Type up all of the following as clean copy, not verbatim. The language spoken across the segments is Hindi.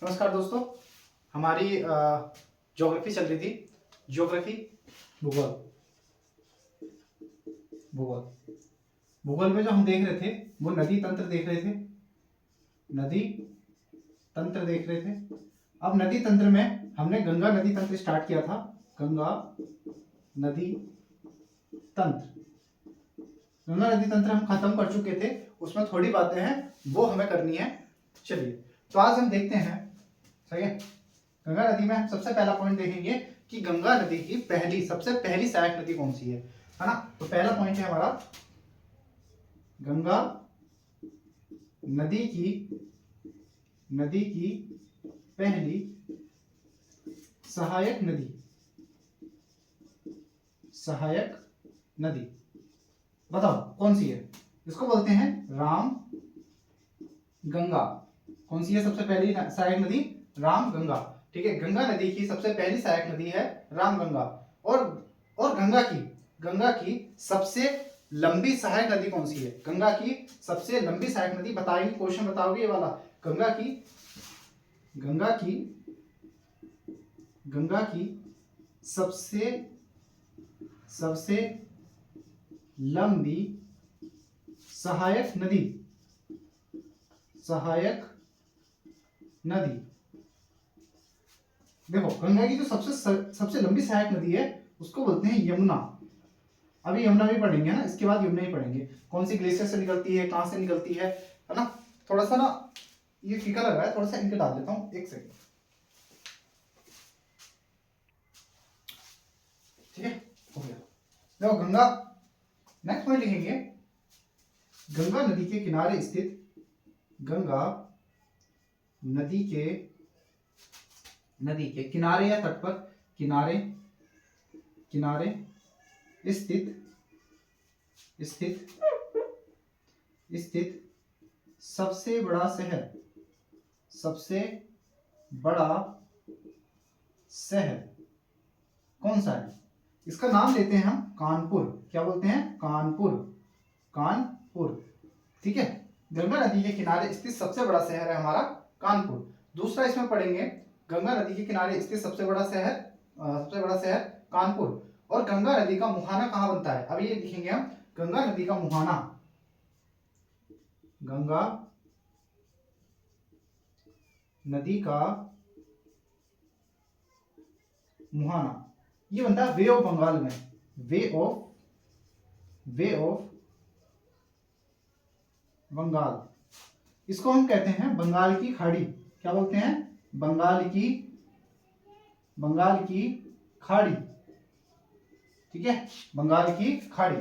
नमस्कार दोस्तों, हमारी ज्योग्राफी चल रही थी। ज्योग्राफी, भूगोल। भूगोल भूगोल में जो हम देख रहे थे वो नदी तंत्र देख रहे थे। नदी तंत्र देख रहे थे। अब नदी तंत्र में हमने गंगा नदी तंत्र स्टार्ट किया था। गंगा नदी तंत्र, गंगा नदी तंत्र हम खत्म कर चुके थे। उसमें थोड़ी बातें हैं वो हमें करनी है। चलिए, तो आज हम देखते हैं। सही है। गंगा नदी में हम सबसे पहला पॉइंट देखेंगे कि गंगा नदी की सबसे पहली सहायक नदी कौन सी है ना। तो पहला पॉइंट है हमारा, गंगा नदी की पहली सहायक नदी बताओ कौन सी है। इसको बोलते हैं राम गंगा। कौन सी है सबसे पहली सहायक नदी? राम गंगा। ठीक है, गंगा नदी की सबसे पहली सहायक नदी है राम गंगा। और गंगा की सबसे लंबी सहायक नदी कौन सी है? गंगा की सबसे लंबी सहायक नदी बताएंगे, क्वेश्चन बताओगे ये वाला। गंगा की सबसे लंबी सहायक नदी देखो, गंगा की जो सबसे लंबी सहायक नदी है उसको बोलते हैं यमुना। अभी यमुना भी पढ़ेंगे ना, इसके बाद यमुना ही पढ़ेंगे। कौन सी ग्लेशियर से निकलती है, कहां से निकलती है ना। थोड़ा सा ना ये फीका लग रहा है, थोड़ा सा इनके डाल देता हूं, एक सेकंड। ठीक है, हो गया। देखो, गंगा, नेक्स्ट पॉइंट लिखेंगे, गंगा नदी के किनारे स्थित, गंगा नदी के किनारे या तट पर, किनारे स्थित सबसे बड़ा शहर कौन सा है? इसका नाम लेते हैं हम कानपुर। क्या बोलते हैं? कानपुर। ठीक है, गंगा नदी के किनारे स्थित सबसे बड़ा शहर है हमारा कानपुर। दूसरा इसमें पढ़ेंगे, गंगा नदी के किनारे स्थित सबसे बड़ा शहर कानपुर। और गंगा नदी का मुहाना कहां बनता है? अभी ये लिखेंगे हम, गंगा नदी का मुहाना, गंगा नदी का मुहाना ये बनता है वे ऑफ बंगाल में। वे ऑफ बंगाल, इसको हम कहते हैं बंगाल की खाड़ी। क्या बोलते हैं? बंगाल की खाड़ी। ठीक है, बंगाल की खाड़ी।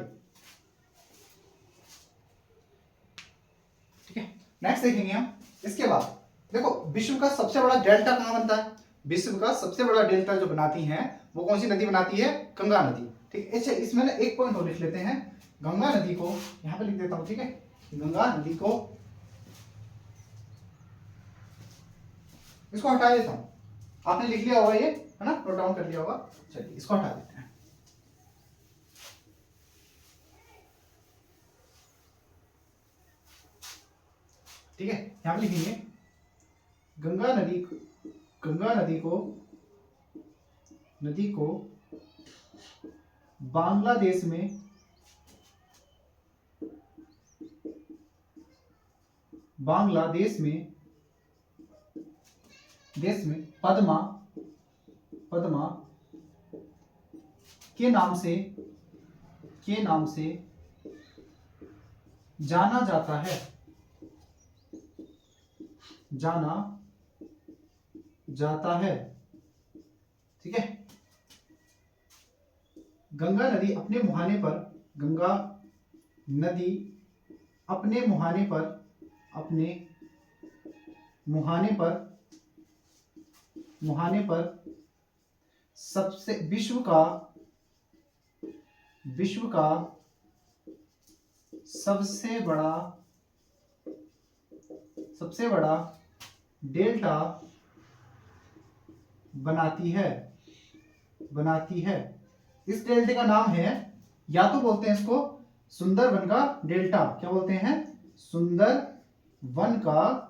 ठीक है, नेक्स्ट देखेंगे हम। इसके बाद देखो, विश्व का सबसे बड़ा डेल्टा कहां बनता है? विश्व का सबसे बड़ा डेल्टा जो बनाती है वो कौन सी नदी बनाती है? गंगा नदी। ठीक है, इसमें ना एक पॉइंट और लिख लेते हैं। गंगा नदी को यहां पे लिख देता हूं। ठीक है, गंगा नदी को, इसको हटा देता हूं। आपने लिख लिया होगा ये, है ना, नोट डाउन कर लिया होगा। चलिए, इसको हटा देते हैं। ठीक है, यहां पे लिखेंगे, गंगा नदी को बांग्लादेश में पद्मा के नाम से जाना जाता है। ठीक है, गंगा नदी अपने मुहाने पर सबसे विश्व का सबसे बड़ा डेल्टा बनाती है। इस डेल्टा का नाम है, या तो बोलते हैं इसको सुंदरवन का डेल्टा। क्या बोलते हैं? सुंदरवन का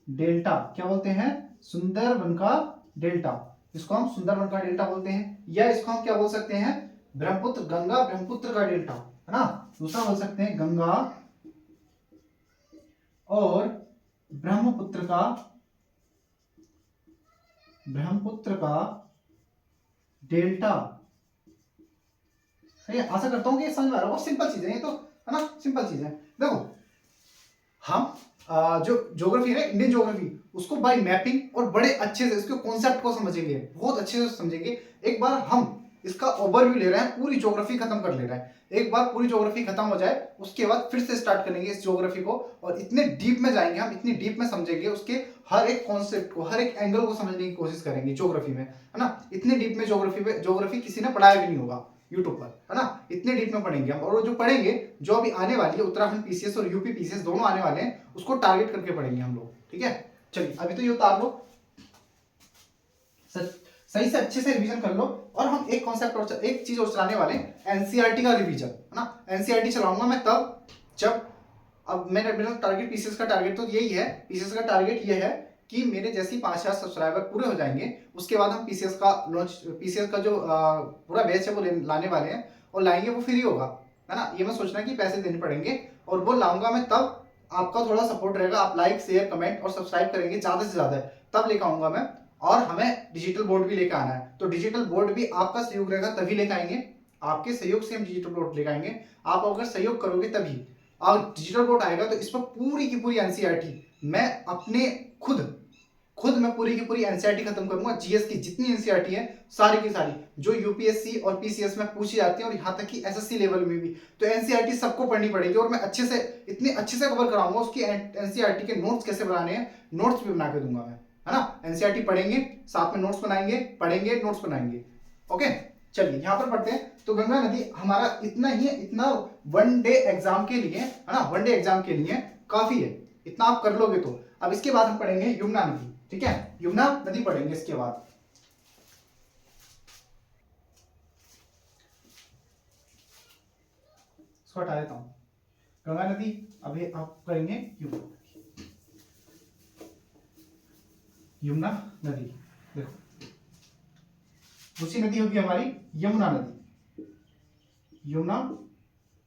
डेल्टा, क्या बोलते हैं, सुंदरबन का डेल्टा, इसको हम सुंदरबन का डेल्टा बोलते हैं। या इसको हम क्या बोल सकते हैं, ब्रह्मपुत्र, गंगा ब्रह्मपुत्र का डेल्टा, है ना। दूसरा बोल सकते हैं गंगा और ब्रह्मपुत्र का डेल्टा। सही है, आशा करता हूं कि ये समझ में आ रहा होगा। सिंपल चीजें ये तो, है ना, सिंपल चीजें। देखो हम जो ज्योग्राफी है, इंडियन ज्योग्राफी, उसको बाय मैपिंग और बड़े अच्छे से इसके कॉन्सेप्ट को समझेंगे, बहुत अच्छे से समझेंगे। एक बार हम इसका ओवरव्यू ले रहे हैं, पूरी ज्योग्राफी खत्म कर ले रहे हैं। एक बार पूरी ज्योग्राफी खत्म हो जाए, उसके बाद फिर से स्टार्ट करेंगे इस ज्योग्राफी को, और इतने डीप में जाएंगे हम, इतनी डीप में समझेंगे उसके हर एक कॉन्सेप्ट को, हर एक एंगल को समझने की कोशिश करेंगे ज्योग्राफी में, है ना। इतने डीप में ज्योग्राफी किसी ने पढ़ाया भी नहीं होगा यूट्यूब पर, है ना। इतने डीप में पढ़ेंगे हम, और जो पढ़ेंगे, जो अभी आने वाली है उत्तराखंड पीसीएस और यूपी पीसीएस दोनों आने वाले हैं, उसको टारगेट करके पढ़ेंगे हम लोग, ठीक है। चलिए अभी तो ये उतार लो, सही से अच्छे से रिवीजन कर लो। और हम एक कॉन्सेप्ट और एक चीज और चलाने वाले हैं, एनसीईआरटी का रिवीजन, है ना। एनसीईआरटी चलाऊंगा मैं तब जब, अब मेरा टारगेट पीसीएस का टारगेट तो यही है, पीसीएस का टारगेट ये है कि मेरे जैसी 5000 सब्सक्राइबर पूरे हो जाएंगे, उसके बाद हम पीसीएस का लॉन्च, पीसीएस का जो पूरा बैच है वो लाने वाले हैं, और लाएंगे वो फ्री होगा, है ना। ये मैं सोचना कि पैसे देने पड़ेंगे, और वो लाऊंगा मैं तब आपका थोड़ा सपोर्ट रहेगा, आप लाइक शेयर कमेंट और सब्सक्राइब करेंगे ज्यादा से ज्यादा, तब लेकर आऊंगा मैं। और हमें डिजिटल बोर्ड भी लेकर आना है, तो डिजिटल बोर्ड भी आपका सहयोग रहेगा तभी लेकर आएंगे, आपके सहयोग से हम डिजिटल बोर्ड लेकर आएंगे। आप अगर सहयोग करोगे तभी, और डिजिटल बोर्ड आएगा तो इस पर पूरी की पूरी एनसीईआरटी मैं अपने खुद मैं पूरी की पूरी एनसीईआरटी खत्म करूंगा। जीएस की जितनी एनसीईआरटी है सारी की सारी, जो यूपीएससी और पीसीएस में पूछी जाती है, और यहाँ तक कि एसएससी लेवल में भी, तो एनसीईआरटी सबको पढ़नी पड़ेगी। और मैं अच्छे से, इतने अच्छे से कवर कराऊंगा, उसकी एनसीईआरटी के नोट्स कैसे बनाने हैं, नोट्स भी बना के दूंगा मैं, है ना। एनसीईआरटी पढ़ेंगे, साथ में नोट्स बनाएंगे, पढ़ेंगे नोट्स बनाएंगे। ओके चलिए यहाँ पर पढ़ते हैं। तो गंगा नदी हमारा इतना ही, इतना वन डे एग्जाम के लिए, है ना, वन डे एग्जाम के लिए काफी है, इतना आप कर लोगे तो। अब इसके बाद हम पढ़ेंगे यमुना नदी, ठीक है, यमुना नदी पढ़ेंगे इसके बाद। इसको हटा देता हूं, गंगा नदी अभी आप करेंगे यमुना नदी। देखो दूसरी नदी होगी हमारी यमुना नदी, यमुना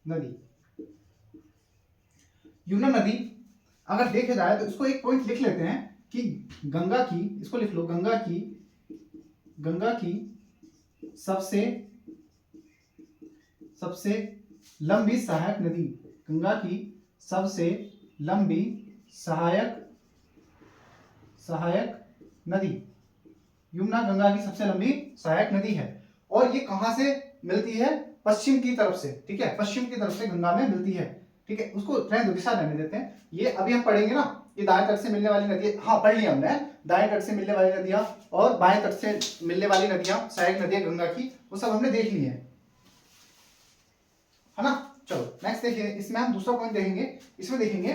नदी। यमुना नदी अगर देखा जाए तो इसको एक पॉइंट लिख लेते हैं कि गंगा की, इसको लिख लो, गंगा की सबसे लंबी सहायक नदी, गंगा की सबसे लंबी सहायक नदी, यमुना गंगा की सबसे लंबी सहायक नदी है। और ये कहां से मिलती है, पश्चिम की तरफ से, ठीक है, पश्चिम की तरफ से गंगा में मिलती है, ठीक है। उसको रहने दो, दिशा रहने देते हैं। ये अभी हम पढ़ेंगे ना, ये दाएं तट से मिलने वाली नदी, हाँ पढ़ लिया हमने, दाएं तट से मिलने वाली नदियां और बाएं तट से मिलने वाली नदियां, सहायक नदियां गंगा की, वो सब हमने देख ली है ना। चलो नेक्स्ट देखिए, इसमें हम दूसरा पॉइंट देखेंगे। इसमें देखेंगे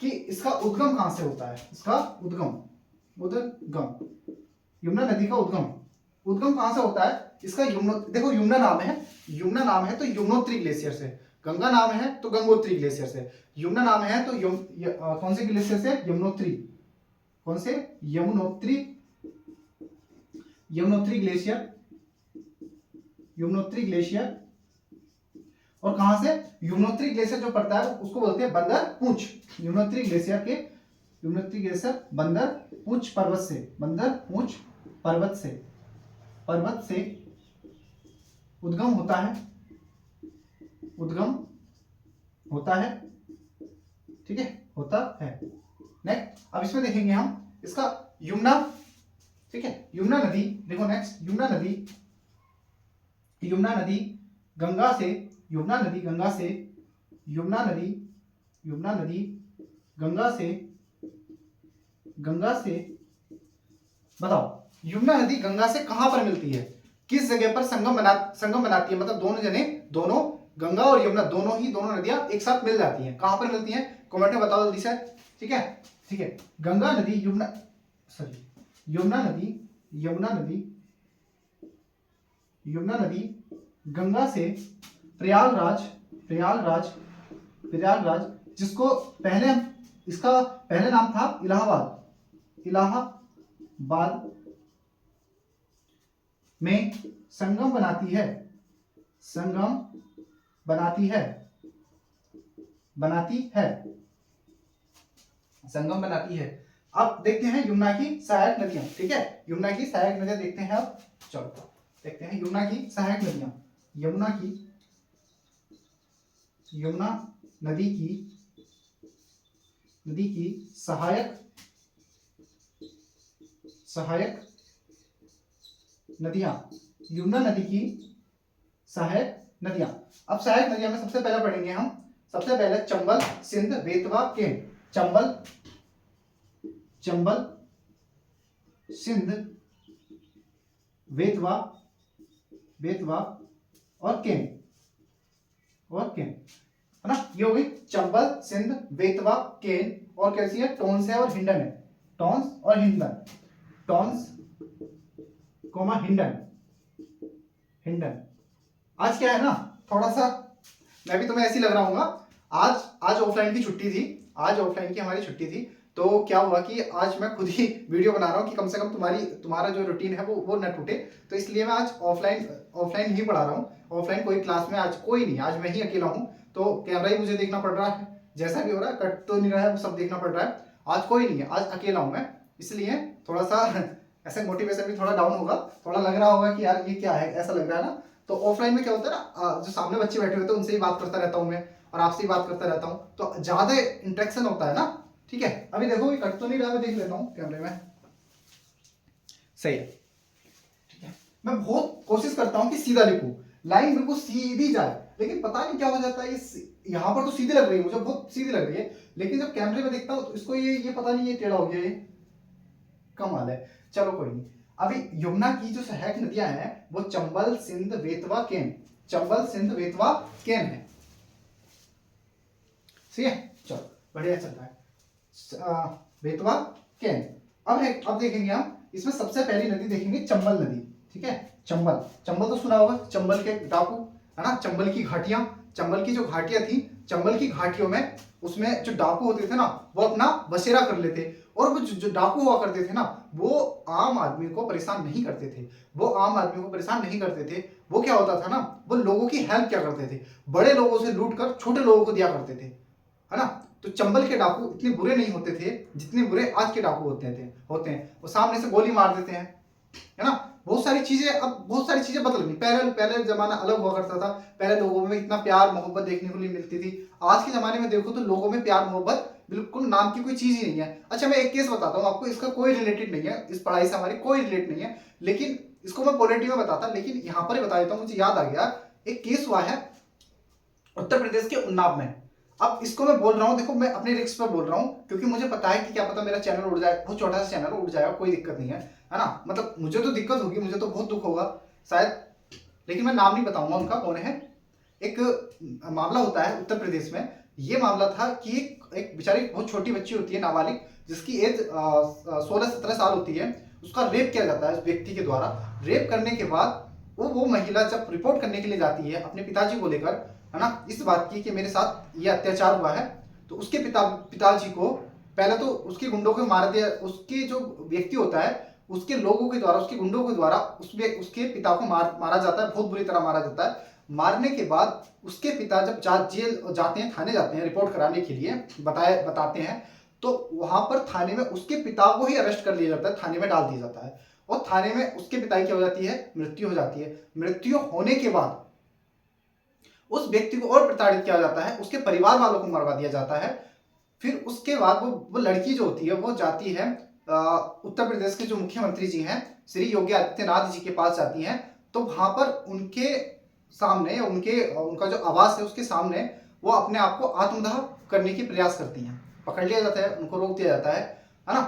कि इसका उद्गम कहां से होता है, इसका उद्गम यमुना नदी का उद्गम कहां से होता है इसका। देखो यमुना नाम है तो यमुनोत्री ग्लेशियर से, गंगा नाम है तो गंगोत्री ग्लेशियर से, यमुना नाम है तो कौन से ग्लेशियर से, यमुनोत्री, कौन से, यमुनोत्री ग्लेशियर। और कहां से, यमुनोत्री ग्लेशियर जो पड़ता है उसको बोलते हैं बंदर पूंछ, यमुनोत्री ग्लेशियर बंदर पूंछ पर्वत से उद्गम होता है, ठीक है, होता है। नेक्स्ट अब इसमें देखेंगे हम इसका यमुना, ठीक है, यमुना नदी। देखो नेक्स्ट यमुना नदी गंगा से, गंगा से बताओ, यमुना नदी गंगा से कहां पर मिलती है, किस जगह पर संगम बनाती है, मतलब दोनों गंगा और यमुना दोनों नदियां एक साथ मिल जाती हैं, कहां पर मिलती हैं, कमेंट में बताओ जल्दी से, ठीक है। गंगा नदी यमुना नदी गंगा से प्रयागराज, जिसको इसका पहले नाम था इलाहाबाद, इलाहाबाद में संगम बनाती है, संगम बनाती है, बनाती है, संगम बनाती है। अब देखते हैं यमुना की सहायक नदियां। ठीक है, यमुना की सहायक नदियां देखते हैं। अब चलो देखते हैं यमुना की सहायक नदियां। यमुना नदी की सहायक नदियां, यमुना नदी की सहायक नदियां। अब सहायक नदियां में सबसे पहले पढ़ेंगे हम, सबसे पहले चंबल, सिंध, बेतवा, केन। चंबल, सिंध, बेतवा और केन, है ना। ये हो गई चंबल, सिंध, बेतवा, केन, और कैसी है, टोंस है और हिंडन है। टोंस और हिंडन, टोंस कोमा हिंडन। आज क्या है ना, थोड़ा सा मैं भी तुम्हें ऐसी लग रहा हूँ। आज ऑफलाइन की छुट्टी थी, आज ऑफलाइन की हमारी छुट्टी थी। तो क्या हुआ कि आज मैं खुद ही वीडियो बना रहा हूँ कि कम से कम तुम्हारा जो रूटीन है वो न टूटे। तो इसलिए मैं आज ऑफलाइन ही पढ़ा रहा हूँ। ऑफलाइन कोई क्लास में आज कोई नहीं, आज मैं ही अकेला हूँ। तो कैमरा ही मुझे देखना पड़ रहा है, जैसा भी हो रहा है, कट तो नहीं रहा है, वो सब देखना पड़ रहा है। आज कोई नहीं है, आज अकेला हूँ मैं, इसलिए थोड़ा सा ऐसे मोटिवेशन भी थोड़ा डाउन होगा, थोड़ा लग रहा होगा कि यार ये क्या है, ऐसा लग रहा है ना। तो ऑफलाइन में क्या होता है ना, जो सामने बच्चे बैठे होते हैं उनसे ही बात करता रहता हूँ मैं, और आपसे ही बात करता रहता हूँ, तो ज्यादा इंटरेक्शन होता है ना। ठीक है, अभी देखो ये कट तो नहीं रहा, मैं देख लेता हूँ कैमरे में, सही है। ठीक है, मैं बहुत कोशिश करता हूँ कि सीधा लिखूं, लाइन बिल्कुल सीधी जाए, लेकिन पता नहीं क्या हो जाता है, यहाँ पर तो सीधी लग रही है मुझे, बहुत सीधी लग रही है, लेकिन जब कैमरे में देखता हूँ तो इसको ये पता नहीं, ये टेढ़ा हो गया, ये कमाल है। चलो कोई नहीं। अभी यमुना की जो सहायक नदियां हैं वो चंबल, सिंध, बेतवा, केन, चंबल, सिंध, बेतवा, केन है। ठीक है, चलो बढ़िया चल रहा है। बेतवा, केन। अब देखेंगे हम, इसमें सबसे पहली नदी देखेंगे चंबल नदी। ठीक है, चंबल तो सुना होगा, चंबल के डाकू, है ना, चंबल की घाटियां, चंबल की जो घाटियां थी, चंबल की घाटियों में उसमें जो डाकू होते थे ना, वो अपना बसेरा कर लेते, और वो जो डाकू हुआ करते थे ना, वो आम आदमी को परेशान नहीं करते थे, वो आम आदमी को परेशान नहीं करते थे। वो क्या होता था ना, वो लोगों की हेल्प क्या करते थे, बड़े लोगों से लूट कर छोटे लोगों को दिया करते थे, है ना। तो चंबल के डाकू इतने बुरे नहीं होते थे जितने बुरे आज के डाकू होते हैं। वो सामने से गोली मार देते हैं, है ना। बहुत सारी चीजें बदल गई। पहले जमाना अलग हुआ करता था, पहले लोगों में इतना प्यार मोहब्बत देखने को नहीं मिलती थी। आज के जमाने में देखो तो लोगों में प्यार मोहब्बत बिल्कुल नाम की कोई चीज ही नहीं है। अच्छा, मैं एक केस बताता हूँ आपको, इसका कोई रिलेटेड नहीं है, इस पढ़ाई से हमारी कोई रिलेट नहीं है, लेकिन इसको मैं पॉलिटी में बताता, लेकिन यहाँ पर ही बता देता हूँ, मुझे याद आ गया। एक केस हुआ है उत्तर प्रदेश के उन्नाव में। अब इसको मैं बोल रहा हूँ, देखो मैं अपने रिस्क पर बोल रहा हूँ, क्योंकि मुझे पता है कि क्या पता मेरा चैनल उड़ जाए, बहुत छोटा सा चैनल उड़ जाएगा, कोई दिक्कत नहीं है ना। मतलब मुझे तो दिक्कत होगी, मुझे तो बहुत दुख होगा शायद, लेकिन मैं नाम नहीं बताऊंगा उनका कौन है। एक मामला होता है उत्तर प्रदेश में। ये मामला था कि एक बेचारी बहुत छोटी बच्ची होती है, नाबालिग, जिसकी एज 16-17 साल होती है। उसका रेप किया जाता है उस व्यक्ति के द्वारा। रेप करने के बाद वो महिला जब रिपोर्ट करने के लिए जाती है अपने पिताजी को लेकर, है ना, इस बात की कि मेरे साथ ये अत्याचार हुआ है, तो उसके पिताजी को पहले तो उसके गुंडों को मार दिया। उसके जो व्यक्ति होता है, उसके लोगों के द्वारा, उसके गुंडों के द्वारा उसके पिता को मारा जाता है, बहुत बुरी तरह मारा जाता है। मारने के बाद उसके पिता जब जेल जाते हैं, थाने जाते हैं रिपोर्ट कराने के लिए, बताते हैं, तो वहां पर थाने में उसके पिता को ही अरेस्ट कर लिया जाता है, थाने में डाल दिया जाता है, और थाने में उसके पिता की क्या हो जाती है, मृत्यु हो जाती है। मृत्यु होने के बाद उस व्यक्ति को और प्रताड़ित किया जाता है, उसके परिवार वालों को मरवा दिया जाता है। फिर उसके बाद वो लड़की जो होती है वो जाती है उत्तर प्रदेश के जो मुख्यमंत्री जी हैं, श्री योगी आदित्यनाथ जी के पास जाती हैं। तो वहां पर उनके सामने, उनका जो आवास है उसके सामने वो अपने आप को आत्मदाह करने की प्रयास करती हैं। पकड़ लिया जाता है, उनको रोक दिया जाता है ना।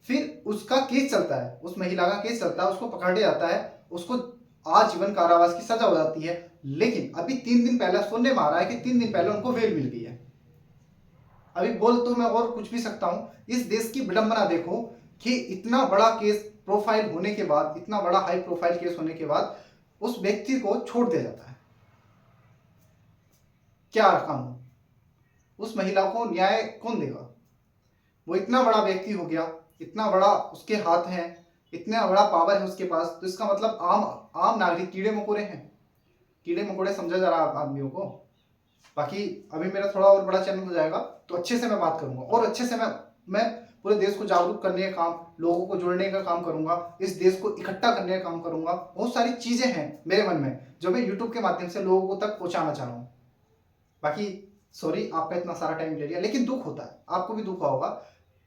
फिर उसका केस चलता है, उस महिला का केस चलता है, उसको पकड़ लिया जाता है, उसको आजीवन कारावास की सजा हो जाती है। लेकिन अभी 3 दिन पहले सुनने में आ रहा है कि 3 दिन पहले उनको बेल मिल गई है। अभी बोल तो मैं और कुछ भी सकता हूं। इस देश की विडंबना देखो कि इतना बड़ा केस प्रोफाइल होने के बाद, इतना बड़ा हाई प्रोफाइल केस होने के बाद उस व्यक्ति को छोड़ दिया जाता है। क्या कानून, उस महिला को न्याय कौन देगा? वो इतना बड़ा व्यक्ति हो गया, इतना बड़ा उसके हाथ है, इतना बड़ा पावर है उसके पास, तो इसका मतलब आम आम नागरिक कीड़े मकोड़े हैं। कीड़े मकोड़े समझा जा रहा आदमियों को। बाकी अभी मेरा थोड़ा और बड़ा चैनल हो जाएगा तो अच्छे से मैं बात करूंगा और अच्छे से मैं पूरे देश को जागरूक करने का काम, लोगों को जोड़ने का काम करूंगा, इस देश को इकट्ठा करने का काम करूंगा। बहुत सारी चीजें हैं मेरे मन में जो मैं यूट्यूब के माध्यम से लोगों को तक पहुंचाना चाह रहा हूँ। बाकी सॉरी आपका इतना सारा टाइम ले लिया, लेकिन दुख होता है, आपको भी दुख हुआ होगा,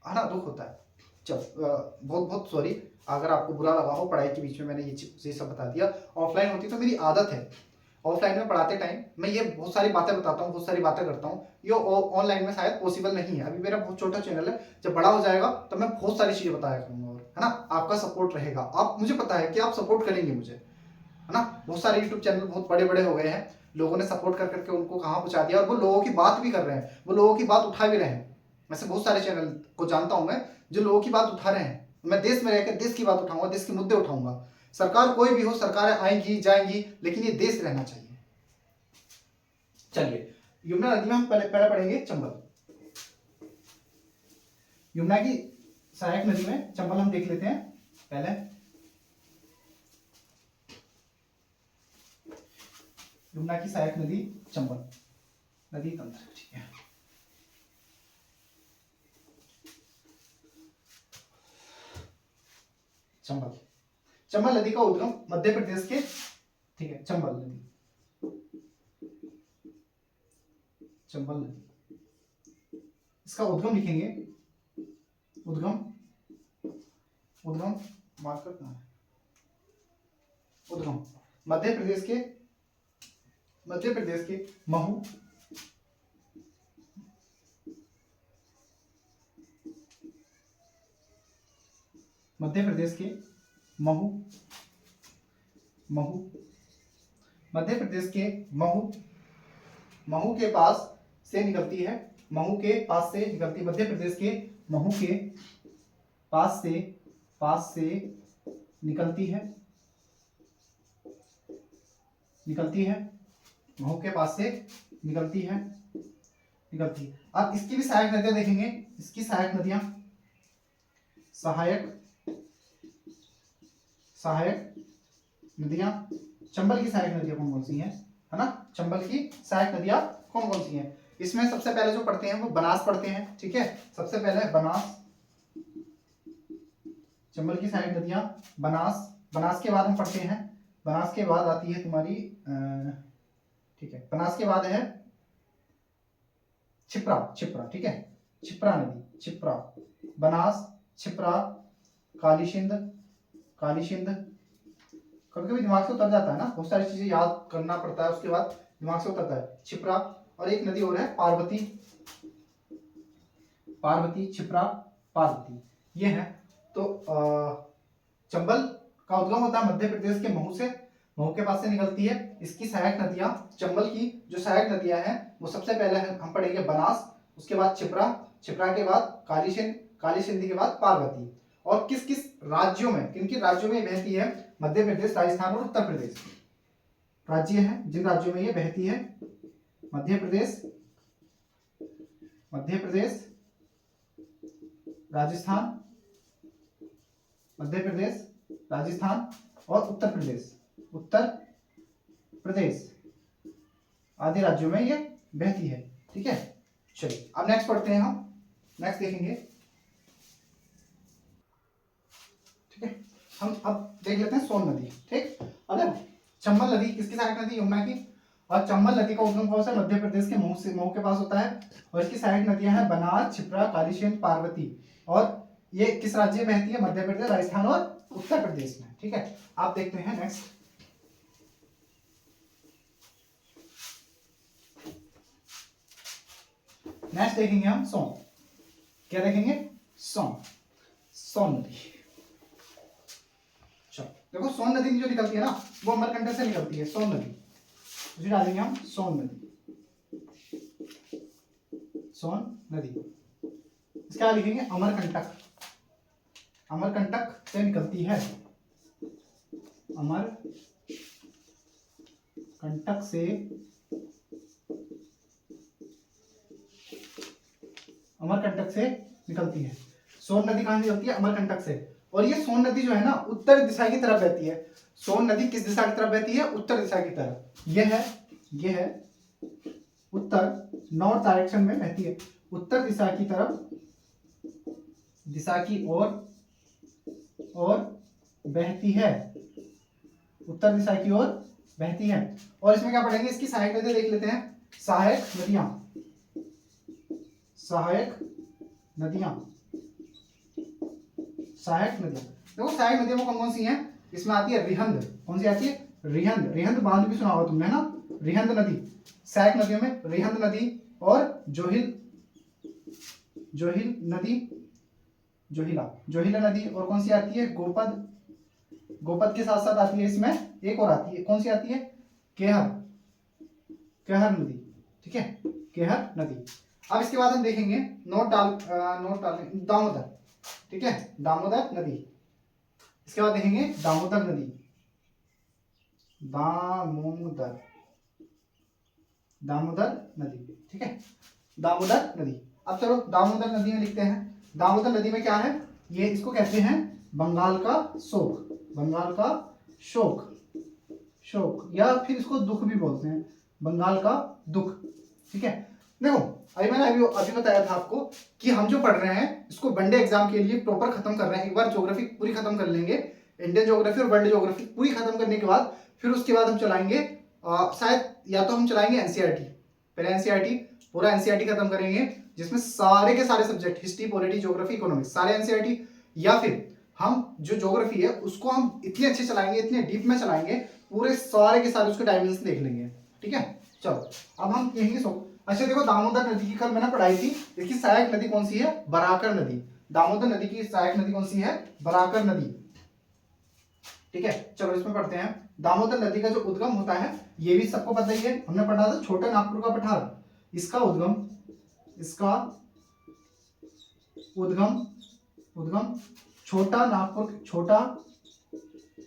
है ना, दुख होता है। चल बहुत बहुत सॉरी अगर आपको बुरा लगा हो, पढ़ाई के बीच में मैंने ये सब बता दिया। ऑफलाइन होती तो मेरी आदत है, ऑफलाइन में पढ़ाते टाइम मैं ये बहुत सारी बातें बताता हूँ, बहुत सारी बातें करता हूँ। ये ऑनलाइन में शायद पॉसिबल नहीं है, अभी मेरा बहुत छोटा चैनल है, जब बड़ा हो जाएगा तो मैं बहुत सारी चीजें बताया करूंगा, और है ना, आपका सपोर्ट रहेगा। आप, मुझे पता है कि आप सपोर्ट करेंगे मुझे, है ना। बहुत सारे यूट्यूब चैनल बहुत बड़े बड़े हो गए हैं, लोगों ने सपोर्ट कर करके उनको कहाँ पहुंचा दिया, और वो लोगों की बात भी कर रहे हैं, वो लोगों की बात उठा भी रहे हैं। वैसे बहुत सारे चैनल को जानता हूं मैं जो लोगों की बात उठा रहे हैं। मैं देश में रहकर देश की बात उठाऊंगा, देश के मुद्दे उठाऊंगा। सरकार कोई भी हो, सरकारें आएंगी जाएंगी, लेकिन ये देश रहना चाहिए। चलिए, यमुना नदी में हम पहले पढ़ेंगे चंबल। यमुना की सहायक नदी में चंबल हम देख लेते हैं पहले। यमुना की सहायक नदी चंबल, नदी तंत्र, ठीक है। चंबल, चंबल नदी का उद्गम मध्य प्रदेश के, ठीक है, चंबल नदी, चंबल नदी, इसका उद्गम लिखेंगे, उद्गम, उद्गम मार्कर कहाँ है, उद्गम मध्य प्रदेश के, मध्य प्रदेश के महू, मध्य प्रदेश के महू, महू, मध्य प्रदेश के महू, महू के पास से निकलती है, महू के पास से निकलती है, मध्य प्रदेश के महू के पास से निकलती है, निकलती है, महू के पास से निकलती है, निकलती है। अब इसकी भी सहायक नदियां देखेंगे, इसकी सहायक नदियां, सहायक, सहायक नदियां, चंबल की सहायक नदियां कौन कौन सी हैं, है ना, चंबल की सहायक नदियां कौन कौन सी हैं। इसमें सबसे पहले जो पढ़ते हैं वो बनास पढ़ते हैं, ठीक है, सबसे पहले बनास, चंबल की सहायक नदियां बनास, बनास के बाद हम पढ़ते हैं, बनास के बाद आती है तुम्हारी, ठीक है, बनास के बाद है छिप्रा, छिप्रा, ठीक है, छिप्रा नदी, छिप्रा, बनास, छिप्रा, कालीसिंध, कालीसिंध, कभी कभी दिमाग से उतर जाता है ना, बहुत सारी चीजें याद करना पड़ता है, उसके बाद दिमाग से उतरता है, छिप्रा, और एक नदी और है पार्वती, पार्वती, छिप्रा, पार्वती, ये है। तो चंबल का उद्गम होता है मध्य प्रदेश के महू से, महू के पास से निकलती है। इसकी सहायक नदियां, चंबल की जो सहायक नदियां हैं वो सबसे पहले हम पढ़ेंगे बनास, उसके बाद छिप्रा, छिप्रा के बाद कालीसिंध, कालीसिंध के बाद पार्वती। और किस किस राज्यों में, किन किन राज्यों में बहती है, मध्य प्रदेश, राजस्थान और उत्तर प्रदेश राज्य हैं जिन राज्यों में ये बहती है, मध्य प्रदेश, मध्य प्रदेश, राजस्थान, मध्य प्रदेश, राजस्थान और उत्तर प्रदेश, उत्तर प्रदेश आदि राज्यों में ये बहती है, ठीक है। चलिए अब नेक्स्ट पढ़ते हैं, हम नेक्स्ट देखेंगे, ठीक है। हम अब देख लेते हैं सोन नदी, ठीक। अब देखो चंबल नदी किसकी सहायक नदी, यमुना की, और चंबल नदी का उद्गम कौन सा, मध्य प्रदेश के महू से, महू के पास होता है, और इसकी सहायक नदियां हैं बनास, छिप्रा, कालीसिंध, पार्वती, और ये किस राज्य में बहती है, मध्य प्रदेश, राजस्थान और उत्तर प्रदेश में, ठीक है। आप देखते हैं नेक्स्ट, नेक्स्ट देखेंगे हम सोन, क्या देखेंगे, सोन, सोन नदी। चलो देखो सोन नदी जो निकलती है ना वो अमरकंटक से निकलती है, सोन नदी, उसे डालेंगे हम सोन नदी, सोन नदी, इसका लिखेंगे अमरकंटक, अमरकंटक से निकलती है, अमरकंटक से, अमरकंटक से निकलती है। सोन नदी कहां से होती है? अमरकंटक से। और ये सोन नदी जो है ना उत्तर दिशा की तरफ बहती है। सोन नदी किस दिशा की तरफ बहती है? उत्तर दिशा की तरफ। ये है उत्तर, नॉर्थ डायरेक्शन में बहती है, उत्तर दिशा की तरफ, दिशा की और बहती है, उत्तर दिशा की ओर बहती है। और इसमें क्या पढ़ेंगे? इसकी सहायक नदियां देख लेते हैं। सहायक नदियां, सहायक नदियां, सहायक नदियां। देखो सहायक नदियां वो कौन कौन सी हैं? इसमें आती है रिहंद। कौन सी आती है? रिहंद। रिहंद बांध भी सुना होगा तुमने, है ना? रिहंद नदी। सहायक नदियों में रिहंद नदी और जोहिल नदी, जोहिला नदी। और कौन सी आती है? गोपद। गोपद के साथ साथ आती है इसमें एक और आती है। कौन सी आती है? केहर नदी। ठीक है, केहर नदी। अब इसके बाद हम देखेंगे दामोदर। ठीक है, दामोदर नदी। इसके बाद देखेंगे दामोदर नदी, दामोदर नदी। ठीक है, दामोदर नदी। अब चलो दामोदर नदी में लिखते हैं। दामोदर नदी में क्या है? ये इसको कहते हैं बंगाल का शोक, बंगाल का शोक, या फिर इसको दुख भी बोलते हैं, बंगाल का दुख। ठीक है, देखो अभी मैंने अभी बताया था आपको कि हम जो पढ़ रहे हैं इसको वनडे एग्जाम के लिए प्रॉपर खत्म कर रहे हैं। एक बार ज्योग्राफी पूरी खत्म कर लेंगे, इंडियन ज्योग्राफी और वर्ल्ड ज्योग्राफी पूरी खत्म करने के बाद फिर उसके बाद हम चलाएंगे शायद या तो हम चलाएंगे एनसीईआरटी। पहले एनसीईआरटी, पूरा एनसीईआरटी खत्म करेंगे जिसमें सारे के सारे subject, history, polity, geography, economics, सारे एनसीईआरटी। या फिर हम जो ज्योग्राफी है उसको हम इतने अच्छे चलाएंगे, इतने डीप में चलाएंगे, पूरे सारे के सारे उसके डायमेंशन देख लेंगे। ठीक है, चलो अब हम कहेंगे अच्छा देखो दामोदर नदी की कल मैंने पढ़ाई थी। इसकी सहायक नदी कौन सी है? बराकर नदी। दामोदर नदी की सहायक नदी कौन सी है? बराकर नदी। ठीक है, चलो इसमें पढ़ते हैं। दामोदर नदी का जो उद्गम होता है ये भी सबको पता ही है, हमने पढ़ा था, छोटा नागपुर का पठार। इसका उद्गम छोटा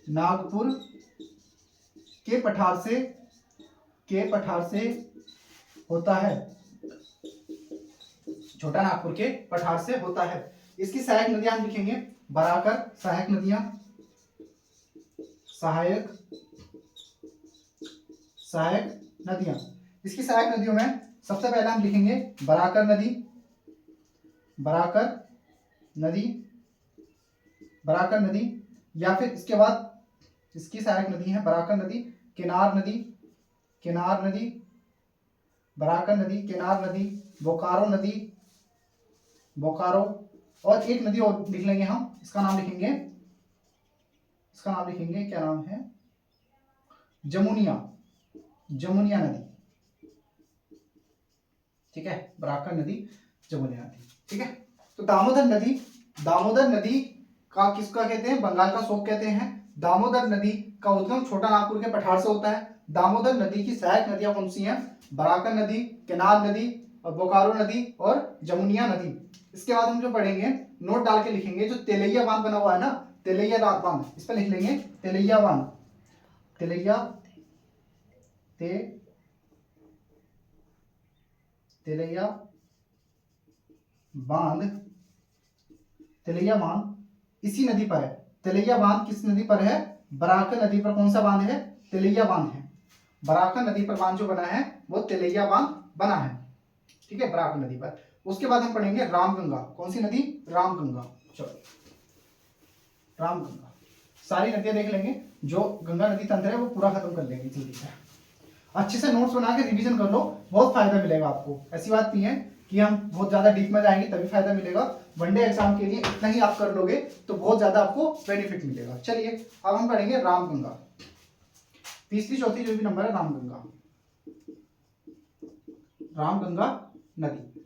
नागपुर के पठार से होता है, छोटा नागपुर के पठार से होता है। इसकी सहायक नदियां हम लिखेंगे बराकर, सहायक नदियां, सहायक नदियां। इसकी सहायक नदियों में सबसे पहले हम लिखेंगे बराकर नदी, बराकर नदी। या फिर इसके बाद इसकी सहायक नदी है बराकर नदी, केनार नदी, बराकर नदी, केनार नदी, बोकारो नदी, और एक नदी और लिख लेंगे हम, इसका नाम लिखेंगे क्या नाम है? जमुनिया नदी। ठीक है, बराकर नदी, जमुनिया नदी। ठीक है, तो दामोदर नदी का किसका कहते हैं? बंगाल का शोक कहते हैं। दामोदर नदी का उद्गम छोटा नागपुर के पठार से होता है। दामोदर नदी की सहायक नदियां कौन सी हैं? बराकर नदी, केनार नदी, बोकारो नदी और जमुनिया नदी। इसके बाद हम जो पढ़ेंगे नोट डाल के लिखेंगे, जो तेलैया बांध बना हुआ है ना, तेलैया बांध, इस पर लिख लेंगे तेलैया बांध, तेलैया बांध इसी नदी पर है। तेलैया बांध किस नदी पर है? बराकर नदी पर। कौन सा बांध है? तेलैया बांध है। बराकर नदी पर बांध जो बना है वो तेलैया बांध बना है। ठीक है, बराकर नदी पर। उसके बाद हम पढ़ेंगे रामगंगा। कौन सी नदी? रामगंगा। चलो रामगंगा, सारी नदियां देख लेंगे, जो गंगा नदी तंत्र है वो पूरा खत्म कर लेंगे जल्दी से। अच्छे से नोट्स बना के रिवीजन कर लो, बहुत फायदा मिलेगा आपको। ऐसी बात नहीं है कि हम बहुत ज्यादा डीप में जाएंगे तभी फायदा मिलेगा। वनडे एग्जाम के लिए इतना ही आप कर लोगे तो बहुत ज्यादा आपको बेनिफिट मिलेगा। चलिए अब हम पढ़ेंगे रामगंगा, तीसरी चौथी जो भी नंबर है, रामगंगा नदी।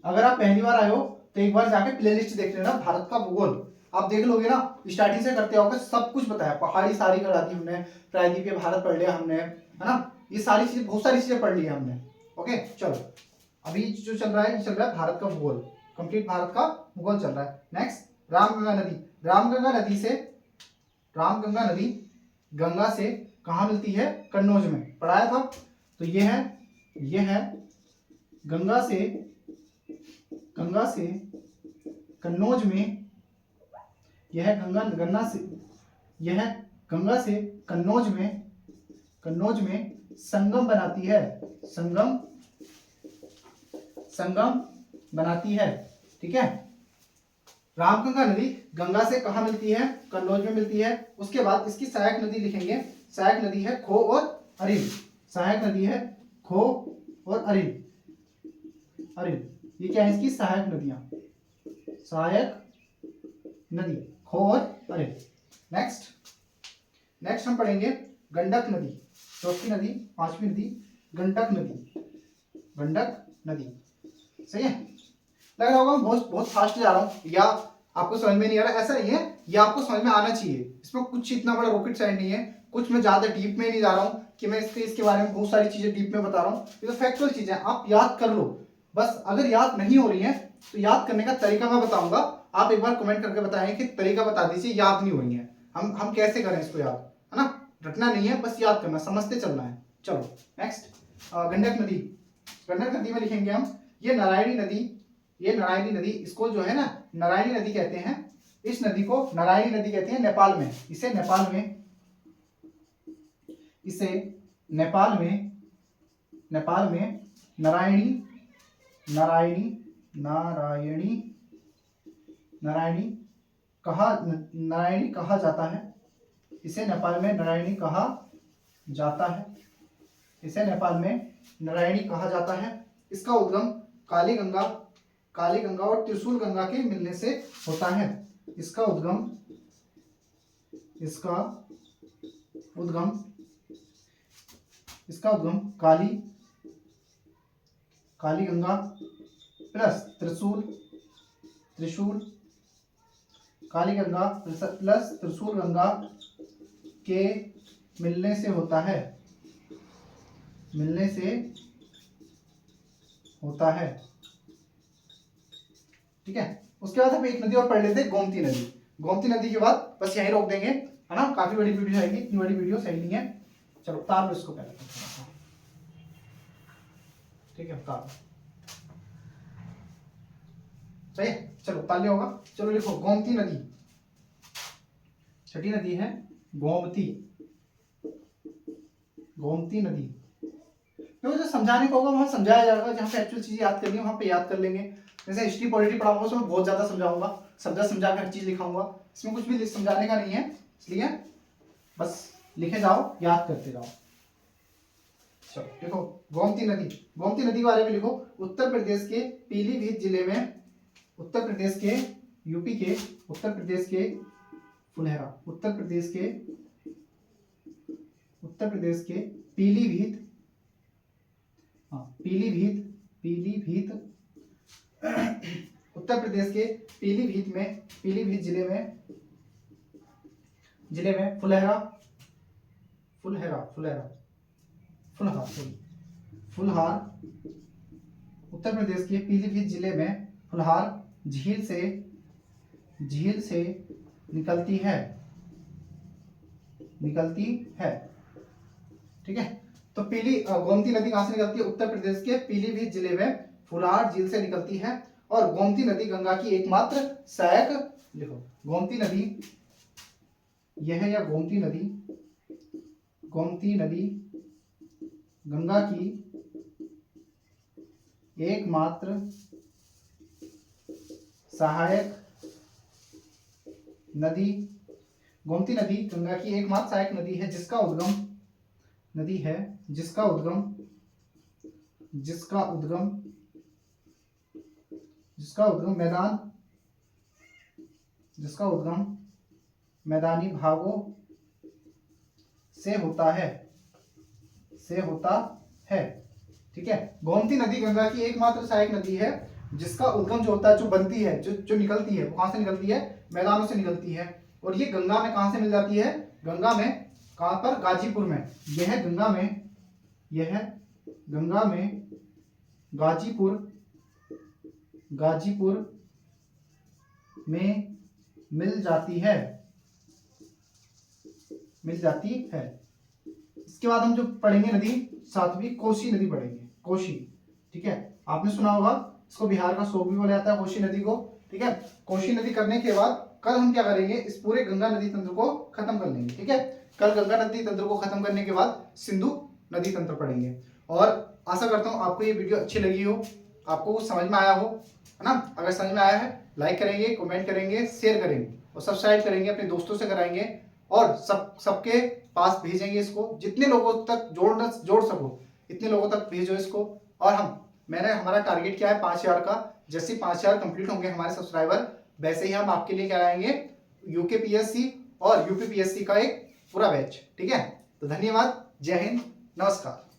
अगर आप पहली बार आए हो तो एक बार जाके प्लेलिस्ट देख लेना, भारत का भूगोल। आप देख लोगे ना, स्टार्टिंग से करते होगे, सब कुछ बताया, पहाड़ी सारी करा दी हमने, प्रायद्वीपीय भारत पढ़ लिया हमने, है ना, ये सारी चीजें, बहुत सारी चीजें पढ़ ली है हमने। ओके, चलो अभी जो चल रहा है भारत का भूगोल, कंप्लीट भारत का भूगोल चल रहा है। नेक्स्ट रामगंगा नदी। रामगंगा नदी गंगा से कहाँ मिलती है? कन्नौज में, पढ़ाया था। तो ये है गंगा से कन्नौज में, यह गंगा से कन्नौज में संगम बनाती है, संगम बनाती है। ठीक है, रामगंगा नदी गंगा से कहाँ मिलती है? कन्नौज में मिलती है। उसके बाद इसकी सहायक नदी लिखेंगे, सहायक नदी है खो और अरिल, सहायक नदी है खो और अरिल। ये क्या है इसकी सहायक नदियां, सहायक नदी खो और अरिल। नेक्स्ट हम पढ़ेंगे गंडक नदी, चौथी नदी, पांचवी नदी गंडक नदी। सही है, लग रहा होगा बहुत फास्ट जा रहा हूं या आपको समझ में नहीं आ रहा, ऐसा नहीं है, ये आपको समझ में आना चाहिए। इसमें कुछ इतना बड़ा रॉकेट साइंस नहीं है, कुछ मैं ज्यादा डीप में नहीं जा रहा हूँ कि मैं इसके बारे में बहुत सारी चीजें डीप में बता रहा हूँ। ये तो फैक्चुअल चीजें आप याद कर लो बस। अगर याद नहीं हो रही है तो याद करने का तरीका मैं बताऊंगा, आप एक बार कमेंट करके बताएं कि तरीका बता दीजिए, याद नहीं हो रही है, हम कैसे करें इसको याद, है ना? रटना नहीं है, बस याद करना, समझते चलना है। चलो नेक्स्ट गंडक नदी में लिखेंगे हम, ये नारायणी नदी, इसको जो है ना नारायणी नदी कहते हैं। इस नदी को नारायणी नदी कहते हैं नेपाल में। इसे नेपाल में नारायणी कहा जाता है। इसे नेपाल में नारायणी कहा जाता है। इसका उद्गम काली गंगा और त्रिशूल गंगा के मिलने से होता है। इसका उद्गम काली गंगा प्लस त्रिशूल काली गंगा प्लस त्रिशूल गंगा के मिलने से होता है। ठीक है, उसके बाद हम एक नदी और पढ़ लेते हैं, गोमती नदी के बाद बस यहीं रोक देंगे, है ना? काफी बड़ी वीडियो आएगी, इतनी बड़ी वीडियो सही नहीं है। चलो उतार लो इसको पहले, ठीक है उतार लो, सही है। चलो उतार लिया होगा। चलो लिखो गोमती नदी, छठी नदी है गोमती नदी। तो जो समझाने को होगा वहां समझाया जाएगा, जहां पे एक्चुअल चीजें याद करनी है वहां पे याद कर लेंगे। जैसे हिस्ट्री पॉलिटी पढ़ाऊंगा उसमें बहुत ज्यादा समझाऊंगा, समझा कर हर चीज लिखाऊंगा, इसमें कुछ भी समझाने का नहीं है, इसलिए बस लिखे जाओ, याद करते जाओ। चलो देखो गोमती नदी के बारे में लिखो। उत्तर प्रदेश के पीलीभीत जिले में, उत्तर प्रदेश के फुलहरा, उत्तर प्रदेश के पीलीभीत उत्तर प्रदेश के पीलीभीत जिले में फुलहार उत्तर प्रदेश के पीलीभीत जिले में फुलहार झील से निकलती है। ठीक है, तो गोमती नदी कहां से निकलती है? उत्तर प्रदेश के पीलीभीत जिले में फुलहार झील से निकलती है। और गोमती नदी गंगा की एकमात्र सहायक, लिखो गोमती नदी, यह या गोमती नदी गंगा की एकमात्र सहायक नदी, गोमती नदी गंगा की एकमात्र सहायक नदी है, जिसका उद्गम मैदानी भागों से होता है। ठीक है, गोमती नदी गंगा की एकमात्र सहायक नदी है, जिसका उद्गम जो होता है, जो बनती है, जो निकलती है, वो कहां से निकलती है? मैदानों से निकलती है। और ये गंगा में कहां से मिल जाती है? गंगा में कहां पर? गाजीपुर में। यह गंगा में गाजीपुर में मिल जाती है। इसके बाद हम जो पढ़ेंगे नदी, सातवीं कोसी नदी पढ़ेंगे। कोसी, ठीक है, आपने सुना होगा इसको बिहार का शोक भी बोला जाता है कोसी नदी को। ठीक है। कोशी नदी करने के बाद कल हम क्या करेंगे, इस पूरे गंगा नदी तंत्र को खत्म कर लेंगे। ठीक है, कल गंगा नदी तंत्र को खत्म करने के बाद सिंधु नदी तंत्र पढ़ेंगे। और आशा करता हूँ आपको ये वीडियो अच्छी लगी हो, आपको कुछ समझ में आया हो, है ना। अगर समझ में आया है लाइक करेंगे, कमेंट करेंगे, शेयर करेंगे और सब्सक्राइब करेंगे, अपने दोस्तों से कराएंगे और सबके पास भेजेंगे इसको। जितने लोगों तक जोड़ सको इतने लोगों तक भेजो इसको। और हमारा टारगेट क्या है 5000 का। जैसे 5000 कंप्लीट होंगे हमारे सब्सक्राइबर, वैसे ही हम आपके लिए क्या लाएंगे, यूकेपीएससी और यूपीपीएससी का एक पूरा बैच। ठीक है, तो धन्यवाद, जय हिंद, नमस्कार।